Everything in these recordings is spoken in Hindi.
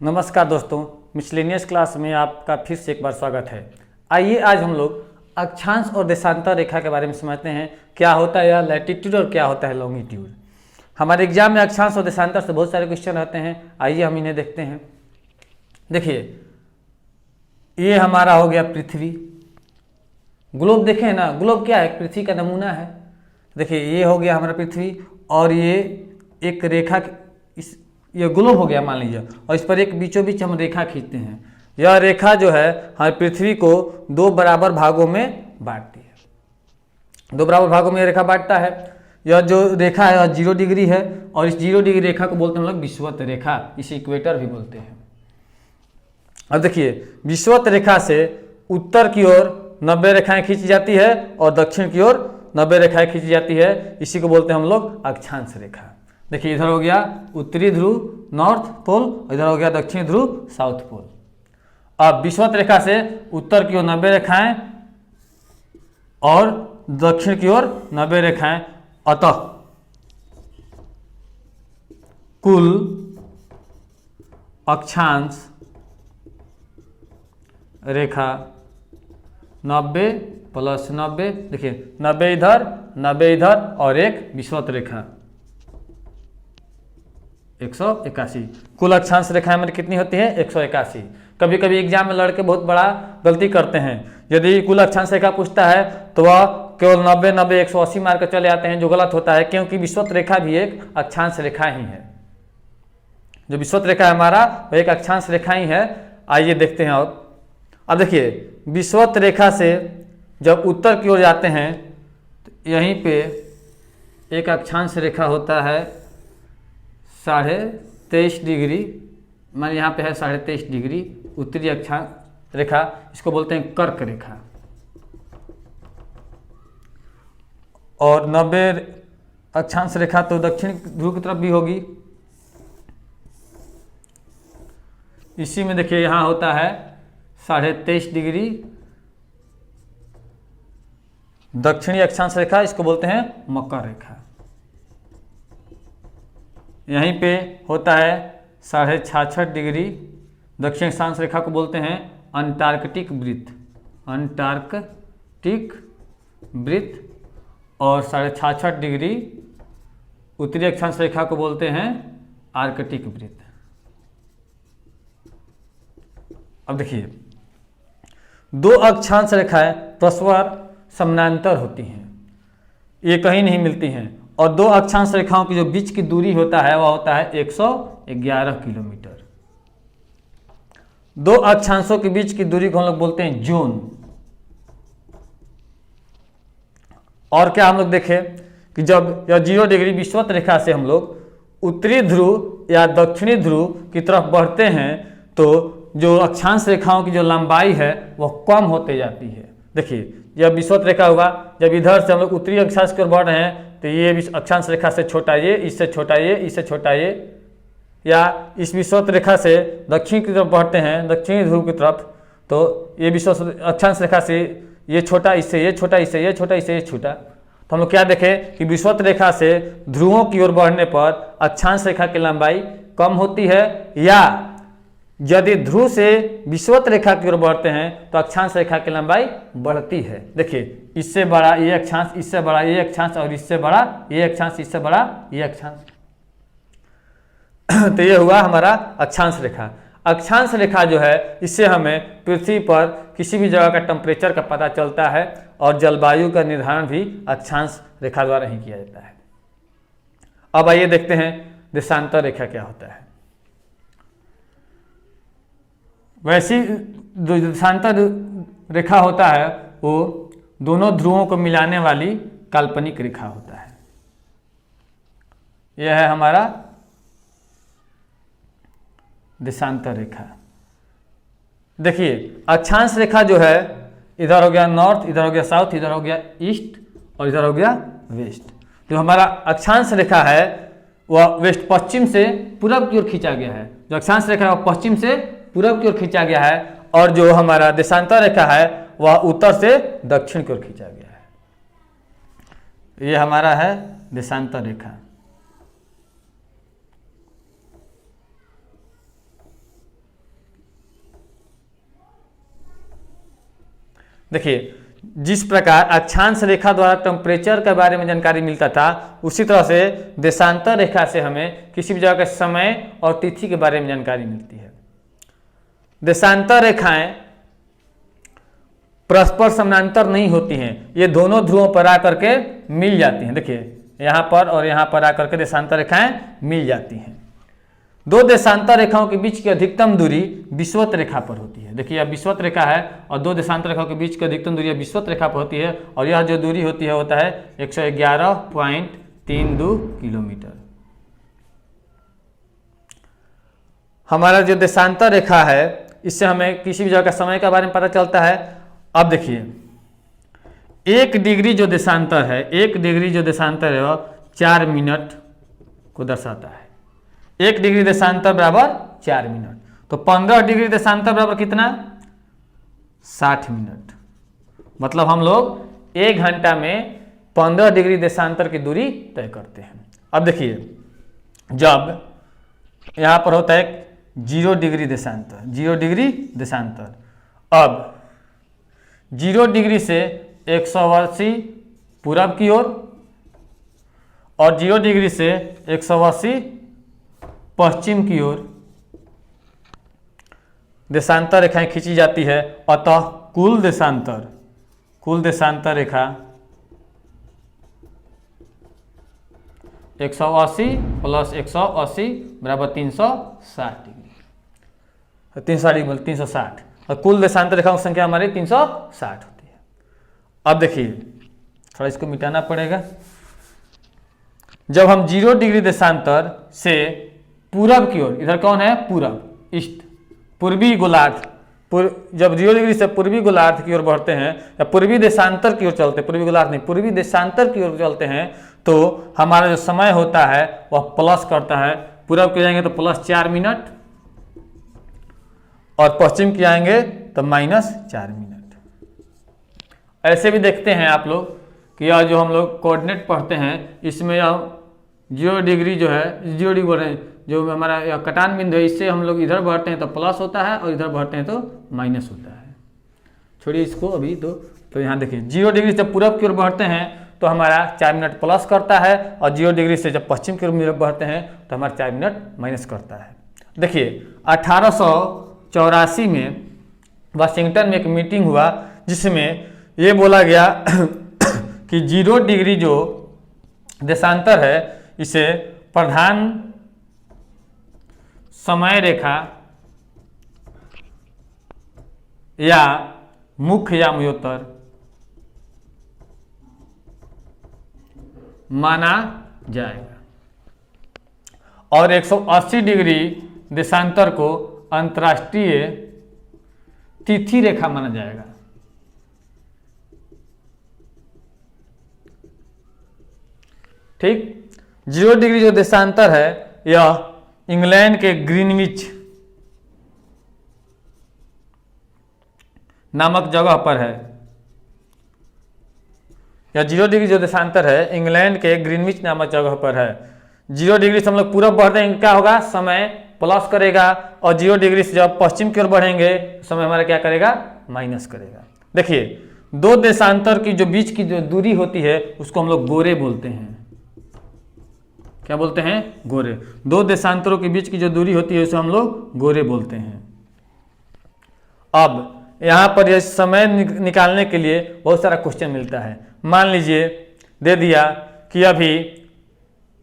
नमस्कार दोस्तों, मिसलेनियस क्लास में आपका फिर से एक बार स्वागत है। आइए आज हम लोग अक्षांश और देशांतर रेखा के बारे में समझते हैं। क्या होता है यह लैटिट्यूड और क्या होता है लॉन्गिट्यूड। हमारे एग्जाम में अक्षांश और देशांतर से बहुत सारे क्वेश्चन रहते हैं। आइए हम इन्हें देखते हैं। देखिए, ये हमारा हो गया पृथ्वी। ग्लोब देखें ना, ग्लोब क्या है? पृथ्वी का नमूना है। देखिए, ये हो गया हमारा पृथ्वी और ये एक रेखा, ये ग्लोब हो गया मान लीजिए, और इस पर एक बीचों बीच हम रेखा खींचते हैं। यह रेखा जो है हमारी पृथ्वी को दो बराबर भागों में बांटती है। दो बराबर भागों में यह रेखा बांटता है। यह जो रेखा है यह 0 डिग्री है और इस 0 डिग्री रेखा को बोलते हैं हम लोग विषुवत रेखा, इसे इक्वेटर भी बोलते हैं। अब देखिए, विषुवत रेखा से उत्तर की ओर 90 रेखाएं खींची जाती है और दक्षिण की ओर 90 रेखाएं खींची जाती है। इसी को बोलते हैं हम लोग अक्षांश रेखा। देखिए, इधर हो गया उत्तरी ध्रुव नॉर्थ पोल, इधर हो गया दक्षिणी ध्रुव साउथ पोल। अब विषुवत रेखा से उत्तर की ओर 90 रेखाएं और दक्षिण की ओर 90 रेखाएं, अतः कुल अक्षांश रेखा 90 प्लस 90। देखिए, 90 इधर और एक विषुवत रेखा 181। कुल अक्षांश रेखाएं हमारी कितनी होती है? 181। कभी कभी एग्जाम में लड़के बहुत बड़ा गलती करते हैं। यदि कुल अक्षांश रेखा पूछता है तो वह केवल 90 90 180 मार कर चले आते हैं, जो गलत होता है, क्योंकि विषुवत रेखा भी एक अक्षांश रेखा ही है। जो विषुवत रेखा है हमारा वह एक अक्षांश रेखा ही है। आइए देखते हैं। अब देखिए, विषुवत रेखा से जब उत्तर की ओर जाते हैं तो यहीं पे एक अक्षांश रेखा होता है 23.5 डिग्री। मान यहाँ पे है 23.5 डिग्री उत्तरी अक्षांश रेखा, इसको बोलते हैं कर्क रेखा। और 90 अक्षांश रेखा तो दक्षिण ध्रुव की तरफ भी होगी। इसी में देखिए यहाँ होता है 23.5 डिग्री दक्षिणी अक्षांश रेखा, इसको बोलते हैं मकर रेखा। यहीं पे होता है 66.5 डिग्री दक्षिण अक्षांश रेखा को बोलते हैं अंटार्कटिक वृत्त, अंटार्कटिक वृत्त। और 66.5 डिग्री उत्तरी अक्षांश रेखा को बोलते हैं आर्कटिक वृत्त। अब देखिए, दो अक्षांश रेखाएं परस्पर समानांतर होती हैं, ये कहीं नहीं मिलती हैं। और दो अक्षांश रेखाओं की जो बीच की दूरी होता है वह होता है 111 किलोमीटर। दो अक्षांशों के बीच की दूरी को हम लोग बोलते हैं जोन। और क्या हम लोग देखें कि जब यह 0 डिग्री विषुवत रेखा से हम लोग उत्तरी ध्रुव या दक्षिणी ध्रुव की तरफ बढ़ते हैं तो जो अक्षांश रेखाओं की जो लंबाई है वह कम होते जाती है। देखिए, यह विषुवत रेखा हुआ, जब इधर से हम लोग उत्तरी अक्षांश की ओर बढ़ रहे हैं तो ये अक्षांश रेखा से छोटा ये, इससे छोटा ये, इससे छोटा ये, या इस विषुवत रेखा से दक्षिण की तरफ बढ़ते हैं दक्षिणी ध्रुव की तरफ तो ये विषुवत अक्षांश रेखा से ये छोटा, इससे ये छोटा, इससे ये छोटा, इससे ये छोटा। तो हम लोग क्या देखें कि विषुवत रेखा से ध्रुवों की ओर बढ़ने पर अक्षांश रेखा की लंबाई कम होती है, या यदि ध्रुव से विषुवत रेखा की ओर बढ़ते हैं तो अक्षांश रेखा की लंबाई बढ़ती है। देखिए, इससे बड़ा ये अक्षांश, इससे बड़ा ये अक्षांश, और इससे बड़ा ये अक्षांश, इससे बड़ा ये अक्षांश। तो ये हुआ हमारा अक्षांश रेखा। अक्षांश रेखा जो है इससे हमें पृथ्वी पर किसी भी जगह का टेम्परेचर का पता चलता है और जलवायु का निर्धारण भी अक्षांश रेखा द्वारा ही किया जाता है। अब आइए देखते हैं देशांतर रेखा क्या होता है। वैसी जो देशांतर रेखा होता है वो दोनों ध्रुवों को मिलाने वाली काल्पनिक रेखा होता है। यह है हमारा देशांतर रेखा। देखिए, अक्षांश रेखा जो है इधर हो गया नॉर्थ, इधर हो गया साउथ, इधर हो गया ईस्ट और इधर हो गया वेस्ट। जो हमारा अक्षांश रेखा है वह वेस्ट पश्चिम से पूरब की ओर खींचा गया है। जो अक्षांश रेखा है वह पश्चिम से पूरब की ओर खींचा गया है, और जो हमारा देशांतर रेखा है वह उत्तर से दक्षिण की ओर खींचा गया है। यह हमारा है देशांतर रेखा। देखिए, जिस प्रकार अक्षांश रेखा द्वारा टेम्परेचर के बारे में जानकारी मिलता था, उसी तरह से देशांतर रेखा से हमें किसी भी जगह के समय और तिथि के बारे में जानकारी मिलती है। देशांतर रेखाएं परस्पर समानांतर नहीं होती हैं, ये दोनों ध्रुवों पर आकर के मिल जाती हैं। देखिए, यहाँ पर और यहाँ पर आकर के देशांतर रेखाएं मिल जाती हैं। दो देशांतर रेखाओं के बीच की अधिकतम दूरी विषुवत रेखा पर होती है। देखिए, यह विषुवत रेखा है और दो देशांतर रेखाओं के बीच की अधिकतम दूरी विषुवत रेखा पर होती है, और यह जो दूरी होती है होता है 111.32 किलोमीटर। हमारा जो देशांतर रेखा है, इससे हमें किसी भी जगह का समय के बारे में पता चलता है। अब देखिए, 1 डिग्री जो देशांतर है, 1 डिग्री जो देशांतर है वह 4 मिनट को दर्शाता है। 1 डिग्री देशांतर बराबर 4 मिनट, तो 15 डिग्री देशांतर बराबर कितना? 60 मिनट। मतलब हम लोग 1 घंटा में 15 डिग्री देशांतर की दूरी तय करते हैं। अब देखिए, जब यहाँ पर होता है 0 डिग्री देशांतर, 0 डिग्री देशांतर, अब 0 डिग्री से 180 पूरब की ओर और 0 डिग्री से 180 पश्चिम की ओर देशांतर रेखाएं खींची जाती है। अतः कुल देशांतर रेखा 180 प्लस 180 बराबर 360 डिग्री, 360, और कुल देशांतर रेखाओं की संख्या हमारी 360 होती है। अब देखिए, थोड़ा इसको मिटाना पड़ेगा। जब हम 0 डिग्री देशांतर से पूरब की ओर, इधर कौन है? पूरब, ईस्ट, पूर्वी गोलार्ध, जब 0 डिग्री से पूर्वी गोलार्ध की ओर बढ़ते हैं या पूर्वी देशांतर की ओर चलते हैं, पूर्वी गोलार्ध नहीं, पूर्वी देशांतर की ओर चलते हैं, तो हमारा जो समय होता है वह प्लस करता है। पूरब की जाएंगे तो प्लस 4 मिनट और पश्चिम की आएंगे तो माइनस 4 मिनट। ऐसे भी देखते हैं आप लोग कि यह जो हम लोग कोऑर्डिनेट पढ़ते हैं, इसमें यह 0 डिग्री जो है, 0 डिग्री बोल रहे हैं, जो हमारा यह कटान बिंदु है, इससे हम लोग इधर बढ़ते हैं तो प्लस होता है और इधर बढ़ते हैं तो माइनस होता है। छोड़िए इसको अभी तो यहाँ देखिए, 0 डिग्री से पूरब की ओर बढ़ते हैं तो हमारा 4 मिनट प्लस करता है, और 0 डिग्री से जब पश्चिम की ओर बढ़ते हैं तो हमारा 4 मिनट माइनस करता है। देखिए, 1884 में वाशिंगटन में एक मीटिंग हुआ जिसमें ये बोला गया कि 0 डिग्री जो देशांतर है, इसे प्रधान समय रेखा या मुख्य यामयोत्तर माना जाएगा, और 180 डिग्री देशांतर को अंतर्राष्ट्रीय तिथि रेखा माना जाएगा। ठीक, 0 डिग्री जो देशांतर है यह इंग्लैंड के ग्रीनविच नामक जगह पर है। यह 0 डिग्री जो देशांतर है इंग्लैंड के ग्रीनविच नामक जगह पर है। 0 डिग्री से हम लोग पूरब बढ़ देंगे, क्या होगा? समय प्लस करेगा, और 0 डिग्री से जब पश्चिम की ओर बढ़ेंगे समय हमारा क्या करेगा? माइनस करेगा। देखिए, दो देशांतर की जो बीच की जो दूरी होती है उसको हम लोग गोरे बोलते हैं। क्या बोलते हैं? गोरे। दो देशांतरों के बीच की जो दूरी होती है उसे हम लोग गोरे बोलते हैं। अब यहाँ पर यह समय निकालने के लिए बहुत सारा क्वेश्चन मिलता है। मान लीजिए दे दिया कि अभी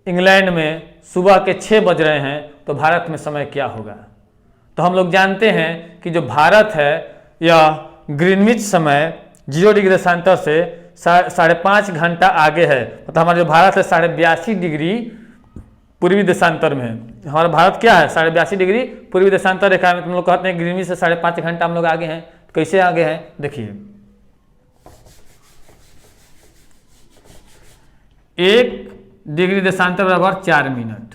इंग्लैंड में सुबह के 6 बज रहे हैं, तो भारत में समय क्या होगा? तो हम लोग जानते हैं कि जो भारत है यह ग्रीनविच समय 0 डिग्री देशांतर से 5.5 घंटा आगे है। मतलब हमारा जो भारत है 82.5 डिग्री पूर्वी देशांतर में है। हमारा भारत क्या है? 82.5 डिग्री पूर्वी देशांतर रेखा में। हम लोग कहते हैं ग्रीनविच से 5.5 घंटा हम लोग आगे हैं। कैसे आगे हैं? देखिए, 1 डिग्री देशांतर बराबर 4 मिनट,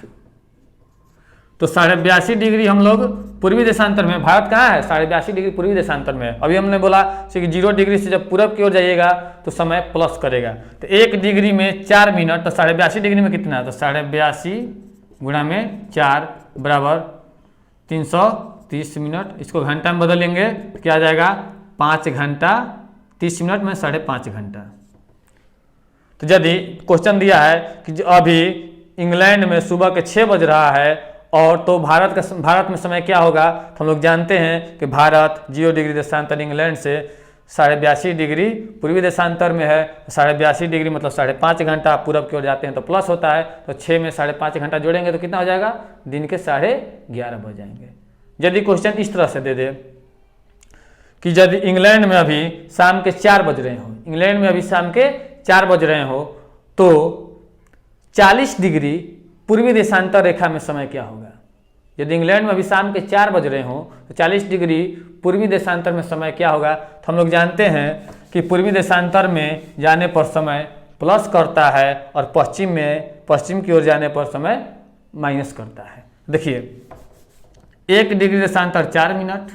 तो 82.5 डिग्री हम लोग पूर्वी देशांतर में। भारत कहाँ है? 82.5 डिग्री पूर्वी देशांतर में। अभी हमने बोला कि 0 डिग्री से जब पूरब की ओर जाइएगा तो समय प्लस करेगा, तो 1 डिग्री में 4 मिनट, तो 82.5 डिग्री में कितना है? तो 82.5 गुणा में 4 बराबर 330 मिनट। इसको घंटा में बदलेंगे तो क्या आ जाएगा? 5 घंटा 30 मिनट में 5.5 घंटा। तो यदि क्वेश्चन दिया है कि अभी इंग्लैंड में सुबह के 6 बज रहा है और तो भारत में समय क्या होगा, तो हम लोग जानते हैं कि भारत 0 डिग्री देशांतर इंग्लैंड से 82.5 डिग्री पूर्वी देशांतर में है। 82.5 डिग्री मतलब 5.5 घंटा। पूरब की ओर जाते हैं तो प्लस होता है, तो 6 में 5.5 घंटा जोड़ेंगे तो कितना हो जाएगा, दिन के 11:30 बज जाएंगे। यदि क्वेश्चन इस तरह से दे दे कि यदि इंग्लैंड में अभी शाम के 4 बज रहे हो, इंग्लैंड में अभी शाम के 4 बज रहे हो, तो 40 डिग्री पूर्वी देशांतर रेखा में समय क्या होगा। यदि इंग्लैंड में अभी शाम के 4 बज रहे हो तो 40 डिग्री पूर्वी देशांतर में समय क्या होगा। तो हम लोग जानते हैं कि पूर्वी देशांतर में जाने पर समय प्लस करता है और पश्चिम की ओर जाने पर समय माइनस करता है। देखिए 1 डिग्री देशांतर 4 मिनट।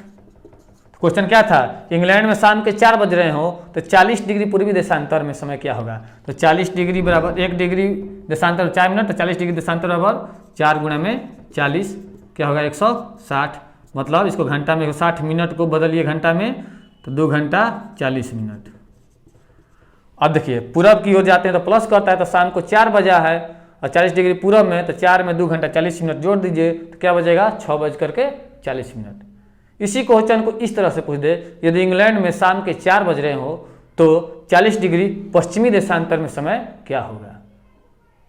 क्वेश्चन क्या था, इंग्लैंड में शाम के 4 बज रहे हो तो 40 डिग्री पूर्वी देशांतर में समय क्या होगा। तो 40 डिग्री बराबर 1 डिग्री देशांतर 4 मिनट, तो 40 डिग्री देशांतर बराबर 4 गुणा में 40 क्या होगा 160। मतलब इसको घंटा में 160 मिनट को बदलिए घंटा में, तो 2 घंटा 40 मिनट। अब देखिए पूरब की ओर जाते हैं तो प्लस करता है, तो शाम को 4 बजा है और 40 डिग्री पूरब में, तो 4 में 2 घंटा 40 मिनट जोड़ दीजिए तो क्या बजेगा 6:40 मिनट। इसी क्वेश्चन को इस तरह से पूछ दे, यदि इंग्लैंड में शाम के 4 बज रहे हो तो 40 डिग्री पश्चिमी देशांतर में समय क्या होगा।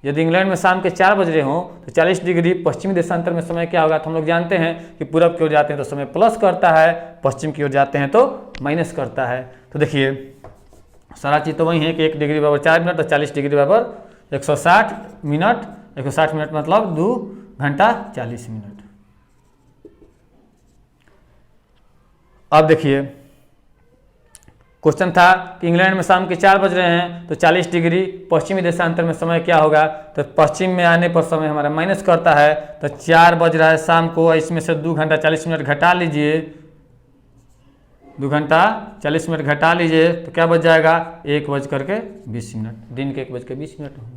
यदि इंग्लैंड में शाम के 4 बज रहे हो तो 40 डिग्री पश्चिमी देशांतर में समय क्या होगा। तो हम लोग जानते हैं कि पूरब की ओर जाते हैं तो समय प्लस करता है, पश्चिम की ओर जाते हैं तो माइनस करता है। तो देखिए सारा चीज़ तो वही है कि 1 डिग्री बराबर 4 मिनट और 40 डिग्री बराबर 160 मिनट। 160 मिनट मतलब 2 घंटा 40 मिनट। अब देखिए क्वेश्चन था कि इंग्लैंड में शाम के 4 बज रहे हैं तो 40 डिग्री पश्चिमी देशांतर में समय क्या होगा। तो पश्चिम में आने पर समय हमारा माइनस करता है, तो 4 बज रहा है शाम को, इसमें से 2 घंटा 40 मिनट घटा लीजिए, 2 घंटा 40 मिनट घटा लीजिए तो क्या बच जाएगा 1:20 मिनट, दिन के 1:20 मिनट होंगे।